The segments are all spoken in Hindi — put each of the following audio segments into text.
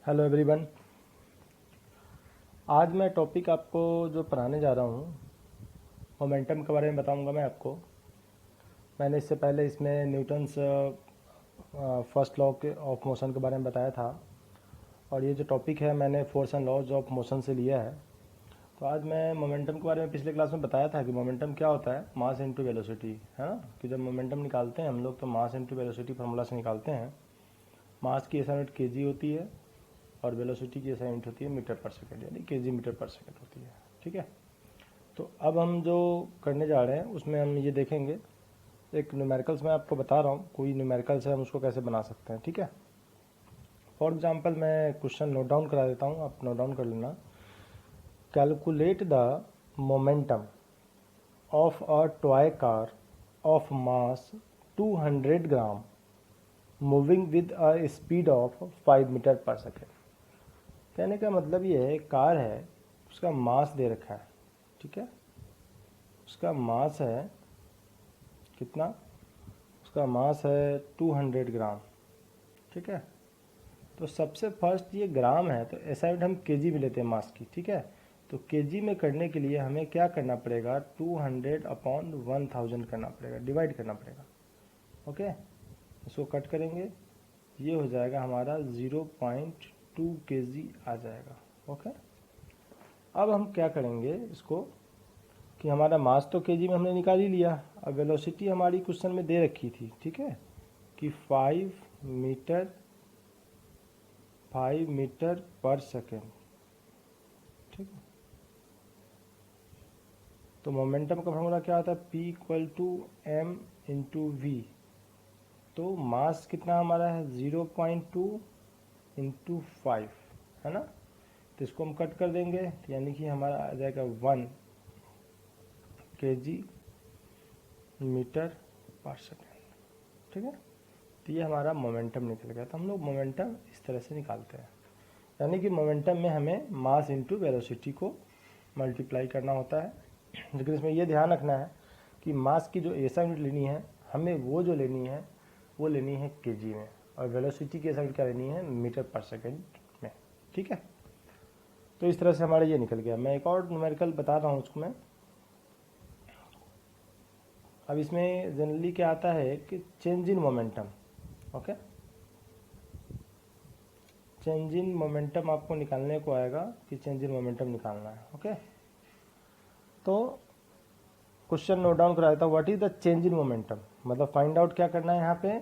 Hello everyone. आज मैं टॉपिक आपको जो पढ़ाने जा रहा हूँ मोमेंटम के बारे में बताऊँगा मैं आपको। मैंने इससे पहले इसमें न्यूटन्स फर्स्ट लॉ के ऑफ मोशन के बारे में बताया था, और ये जो टॉपिक है मैंने force and laws of motion से लिया है। तो आज मैं मोमेंटम के बारे में पिछले क्लास में बताया था कि मोमेंटम क्या होता है, मास इनटू वेलोसिटी, है ना। कि जब मोमेंटम निकालते हैं हम लोग तो मास इनटू वेलोसिटी फार्मूला से निकालते हैं। मास की SI यूनिट केजी होती है और वेलोसिटी की SI यूनिट होती है मीटर पर सेकंड, यानी केजी मीटर पर सेकंड होती है। ठीक है, तो अब हम जो करने जा रहे हैं उसमें हम ये देखेंगे, एक न्यूमेरिकल्स मैं आपको बता रहा हूँ, कोई न्यूमेरिकल्स है हम उसको कैसे बना सकते हैं। ठीक है, फॉर एग्जांपल मैं क्वेश्चन नोट डाउन करा देता हूँ, आप नोट डाउन कर लेना। Calculate the momentum of a toy car of mass 200 gram moving with a speed of 5 metre per second. कहने का मतलब ये है, कार है, उसका मास दे रखा है। ठीक है, उसका मास है कितना, उसका मास है 200 ग्राम। ठीक है, तो सबसे फर्स्ट ये ग्राम है तो ऐसा हम केजी में लेते हैं मास की। ठीक है, तो केजी में करने के लिए हमें क्या करना पड़ेगा, 200 अपॉन 1000 करना पड़ेगा, डिवाइड करना पड़ेगा। ओके, इसको कट करेंगे, ये हो जाएगा हमारा 0.2 केजी आ जाएगा। ओके, अब हम क्या करेंगे इसको कि हमारा मास तो केजी में हमने निकाल ही लिया, अब वेलोसिटी हमारी क्वेश्चन में दे रखी थी। ठीक है, कि 5 मीटर पर सेकेंड। ठीक है, तो मोमेंटम का फॉर्मूला क्या होता है, P equal to m into v. तो मास कितना हमारा है 0.2 इंटू 5, है ना। तो इसको हम कट कर देंगे, तो यानी कि हमारा आ जाएगा 1 केजी मीटर पर सेकेंड। ठीक है, तो ये हमारा मोमेंटम निकल गया। तो हम लोग मोमेंटम इस तरह से निकालते हैं, यानी कि मोमेंटम में हमें मास इनटू वेलोसिटी को मल्टीप्लाई करना होता है। लेकिन इसमें ये ध्यान रखना है कि मास की जो SI यूनिट लेनी है हमें, वो जो लेनी है वो लेनी है केजी में, और वेलोसिटी की SI यूनिट क्या लेनी है, मीटर पर सेकेंड में। ठीक है, तो इस तरह से हमारा ये निकल गया। मैं एक और न्यूमेरिकल बता रहा हूँ उसको मैं। अब इसमें जनरली क्या आता है कि change in momentum. Okay, change in momentum आपको निकालने को आएगा कि चेंज इन मोमेंटम निकालना है। ओके, तो क्वेश्चन नोट डाउन कराया था, what is the change in momentum, मतलब फाइंड आउट क्या करना है यहाँ पे,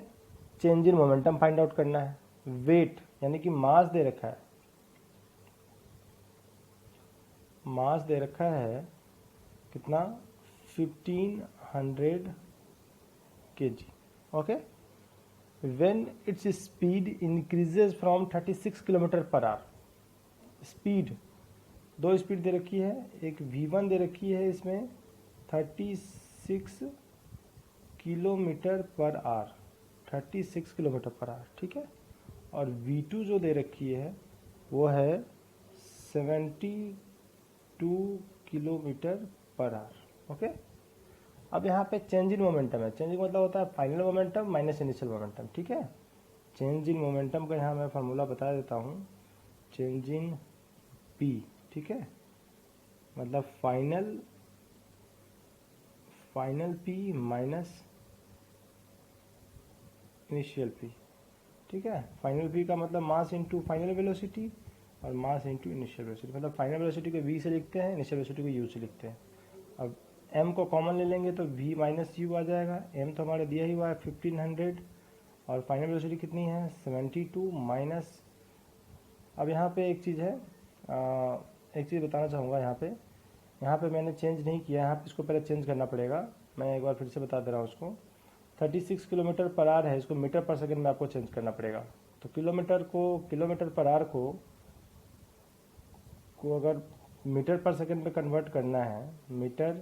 change in momentum find out करना है। वेट यानी कि मास दे रखा है, मास दे रखा है कितना, 1500 kg। Okay, when its speed increases from 36 kilometre per hour. Speed, दो स्पीड दे रखी है, एक V1 दे रखी है इसमें 36 kilometre per hour, 36 kilometre per hour. ठीक है, और V2 जो दे रखी है वो है 72 किलोमीटर पर आवर। ओके, अब यहाँ पे चेंज इन मोमेंटम है, चेंज मतलब होता है final momentum minus initial momentum. ठीक है, चेंज इन मोमेंटम का यहाँ मैं फार्मूला बता देता हूँ, चेंज इन P। ठीक है, मतलब final P minus initial P। ठीक है, फाइनल P का मतलब मास इनटू फाइनल वेलोसिटी और मास इनटू इनिशियल वेलोसिटी, मतलब फाइनल वेलोसिटी को V से लिखते हैं, इनिशियल वेलोसिटी को U से लिखते हैं। अब M को कॉमन ले लेंगे तो V माइनस U आ जाएगा। M तो हमारा दिया ही हुआ है 1500, और फाइनल वेलोसिटी कितनी है 72 माइनस। अब यहाँ पे एक चीज़ है, एक चीज़ बताना चाहूँगा। यहाँ पे मैंने चेंज नहीं किया, यहाँ पे इसको पहले चेंज करना पड़ेगा। मैं एक बार फिर से बता दे रहा हूँ उसको, 36 किलोमीटर पर आवर है, इसको मीटर पर सेकंड में आपको चेंज करना पड़ेगा। तो किलोमीटर पर आवर को अगर मीटर पर सेकंड में कन्वर्ट करना है, मीटर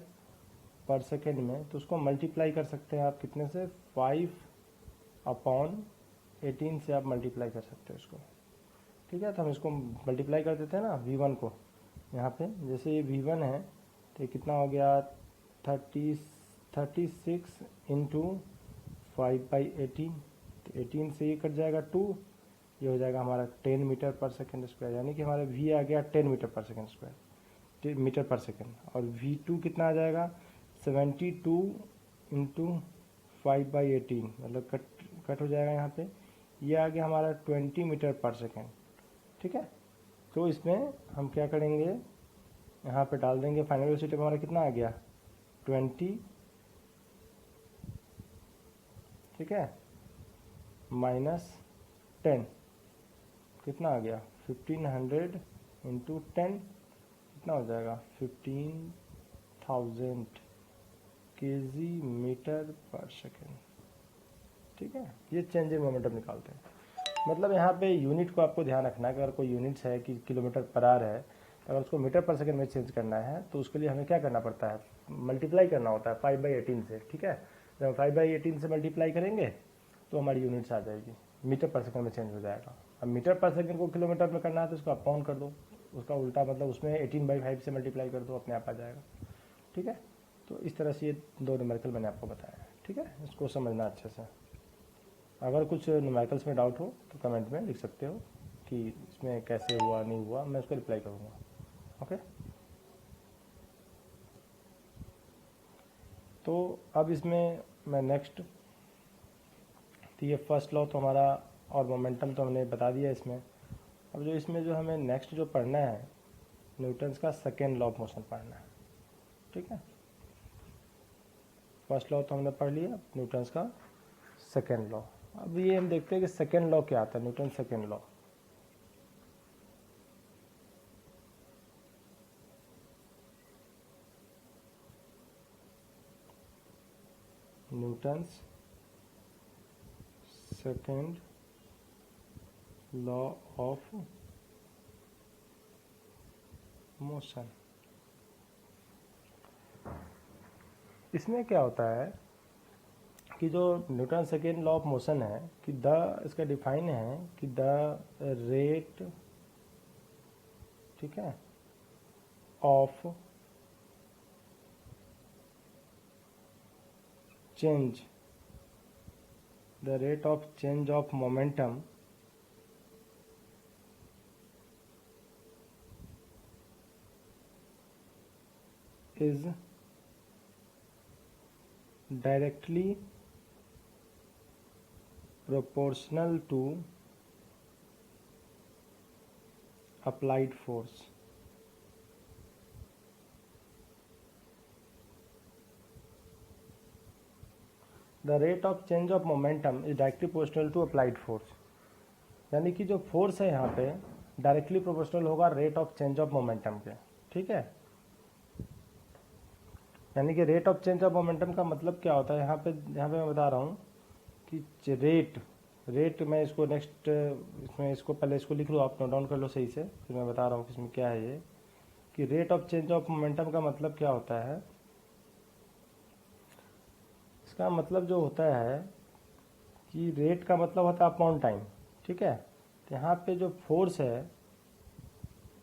पर सेकंड में, तो उसको मल्टीप्लाई कर सकते हैं आप कितने से, 5/18 से आप मल्टीप्लाई कर सकते हो इसको। ठीक है, तो हम इसको मल्टीप्लाई कर देते हैं ना V1 को। यहाँ पे जैसे ये V1 है तो ये कितना हो गया, 36 इंटू 5/18, तो 18 से ये कट जाएगा 2, ये हो जाएगा हमारा 10 मीटर पर सेकेंड स्क्वायर, यानी कि हमारा v आ गया 10 metre per second square, metre per second. और v2 कितना आ जाएगा 72 इंटू 5/18, मतलब कट हो जाएगा यहाँ पे। ये आ गया हमारा 20 मीटर पर सेकेंड, ठीक है। तो इसमें हम क्या करेंगे, यहाँ पे डाल देंगे फाइनल वेलोसिटी हमारा कितना आ गया 20, ठीक है, -10 कितना आ गया 1500 इंटू 10 कितना हो जाएगा 15,000 केजी मीटर पर सेकेंड, ठीक है। ये चेंज इन मोमेंटम निकालते हैं। मतलब यहाँ पे यूनिट को आपको ध्यान रखना है कि अगर कोई यूनिट्स है कि किलोमीटर पर आवर है, अगर उसको मीटर पर सेकंड में चेंज करना है तो उसके लिए हमें क्या करना पड़ता है, मल्टीप्लाई करना होता है 5/18 से, ठीक है। जब 5/18 से मल्टीप्लाई करेंगे तो हमारी यूनिट्स आ जाएगी, मीटर पर सेकंड में चेंज हो जाएगा। अब मीटर पर सेकंड को किलोमीटर में करना है तो उसको आप पाउंड कर दो, उसका उल्टा मतलब उसमें 18/5 से मल्टीप्लाई कर दो, अपने आप आ जाएगा, ठीक है। तो इस तरह से ये 2 न्यूमेरिकल मैंने आपको बताया है, ठीक है। इसको समझना अच्छे से। अगर कुछ न्यूमेरिकल्स में डाउट हो तो कमेंट में लिख सकते हो कि इसमें कैसे हुआ नहीं हुआ, मैं उसको रिप्लाई करूँगा, ओके। तो अब इसमें मैं नेक्स्ट, तो ये फर्स्ट लॉ तो हमारा और मोमेंटम तो हमने बता दिया इसमें। अब जो इसमें जो हमें नेक्स्ट जो पढ़ना है, न्यूटन्स का सेकेंड लॉ ऑफ मोशन पढ़ना है, ठीक है। फर्स्ट लॉ तो हमने पढ़ लिया, न्यूटन्स का सेकेंड लॉ। अब ये हम देखते हैं कि सेकेंड लॉ क्या आता है, Newton second law. Newton's second law of motion. इसमें क्या होता है कि जो Newton second law of motion है कि इसका डिफाइन है कि द रेट, ठीक है, of change, the rate of change of momentum is directly proportional to applied force. The rate of change of momentum is directly proportional to applied force. यानी कि जो फोर्स है यहाँ पे डायरेक्टली प्रोपोर्शनल होगा rate of change of momentum के, ठीक है। यानी कि rate of change of momentum का मतलब क्या होता है, यहाँ पे मैं बता रहा हूँ कि रेट मैं इसको नेक्स्ट इसमें इसको पहले इसको लिख लो, आप नोट डाउन कर लो सही से, फिर मैं बता रहा हूँ कि इसमें क्या है ये, कि rate of change of momentum का मतलब क्या होता है। इसका मतलब जो होता है कि रेट का मतलब होता है अपॉन टाइम, ठीक है। तो यहाँ पे जो फोर्स है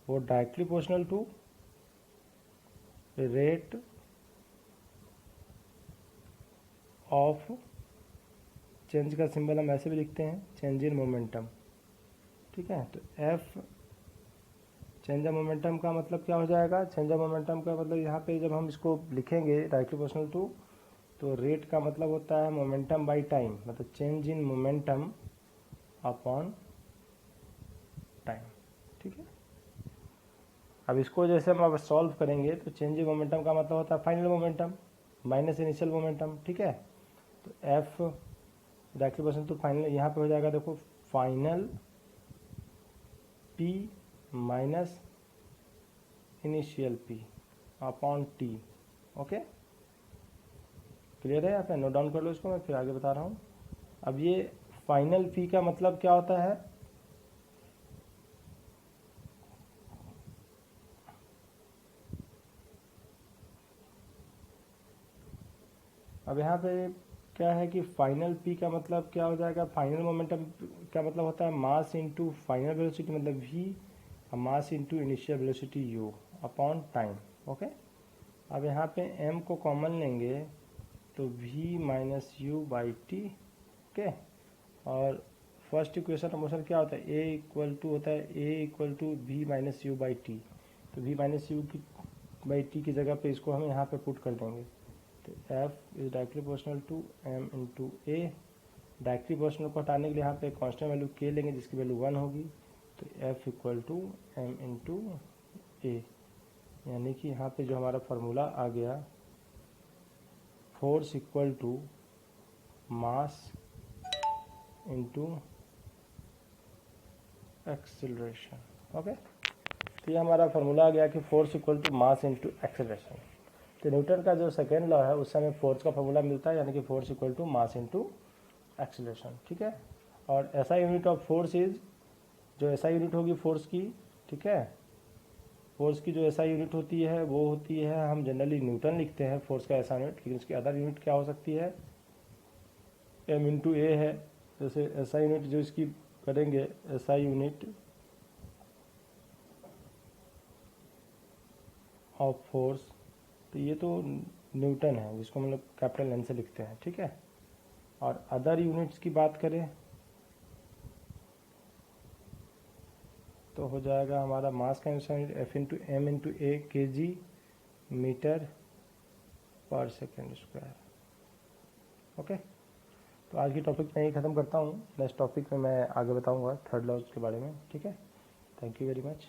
वो directly proportional to rate of change का सिंबल हम ऐसे भी लिखते हैं, चेंज इन मोमेंटम, ठीक है। तो एफ चेंज ऑफ मोमेंटम का मतलब क्या हो जाएगा, चेंज ऑफ मोमेंटम का मतलब यहाँ पे जब हम इसको लिखेंगे डायरेक्टली प्रोपोर्शनल टू, तो रेट का मतलब होता है मोमेंटम बाय टाइम, मतलब change in momentum upon time, ठीक है। अब इसको जैसे हम अब सॉल्व करेंगे तो चेंज इन मोमेंटम का मतलब होता है final momentum minus initial momentum, ठीक है। तो F directly proportional to final, यहाँ पे हो जाएगा देखो final p minus initial p upon t, okay. Clear है, यहाँ पे नोट डाउन कर लो इसको, मैं फिर आगे बता रहा हूँ। अब ये फाइनल पी का मतलब क्या होता है, अब यहाँ पे क्या है कि फाइनल पी का मतलब क्या हो जाएगा, फाइनल मोमेंटम का मतलब होता है मास इनटू फाइनल वेलोसिटी मतलब v, mass into initial velocity u upon time, okay. अब यहाँ पे m को कॉमन लेंगे तो v minus u by t, okay. और फर्स्ट इक्वेशन ऑफ मोशन क्या होता है, ए इक्वल टू होता है a equal to v minus u by t. तो वी माइनस यू की बाई टी की जगह पे इसको हम यहाँ पे पुट कर देंगे। तो F is directly proportional to m into a. Directly proportional को हटाने के लिए यहाँ पे कांस्टेंट वैल्यू के लेंगे जिसकी वैल्यू 1 होगी। तो f equal to m into a, यानी कि यहाँ पे जो हमारा फार्मूला आ गया, force equal to mass into acceleration. Okay, तो ये हमारा फार्मूला आ गया कि force equal to mass into acceleration. तो न्यूटन का जो सेकेंड लॉ है उससे हमें फोर्स का फार्मूला मिलता है, यानी कि force equal to mass into acceleration. ठीक है, और ऐसा यूनिट ऑफ फोर्स इज, जो ऐसा यूनिट होगी फोर्स की, ठीक है, फोर्स की जो ऐसा यूनिट होती है वो होती है, हम जनरली न्यूटन लिखते हैं फोर्स का ऐसा यूनिट, लेकिन उसकी अदर यूनिट क्या हो सकती है, एम इंटू ए है। जैसे ऐसा यूनिट जो इसकी करेंगे, ऐसा यूनिट ऑफ फोर्स, तो ये तो न्यूटन है जिसको हम लोग कैपिटल एन से लिखते हैं। ठीक है, और अदर यूनिट्स की बात करें तो हो जाएगा हमारा मास का unit f into m into a k g metre per second square. Okay, तो आज की टॉपिक मैं यही ख़त्म करता हूँ। नेक्स्ट टॉपिक में मैं आगे बताऊँगा थर्ड लॉज के बारे में। ठीक है, थैंक यू वेरी मच।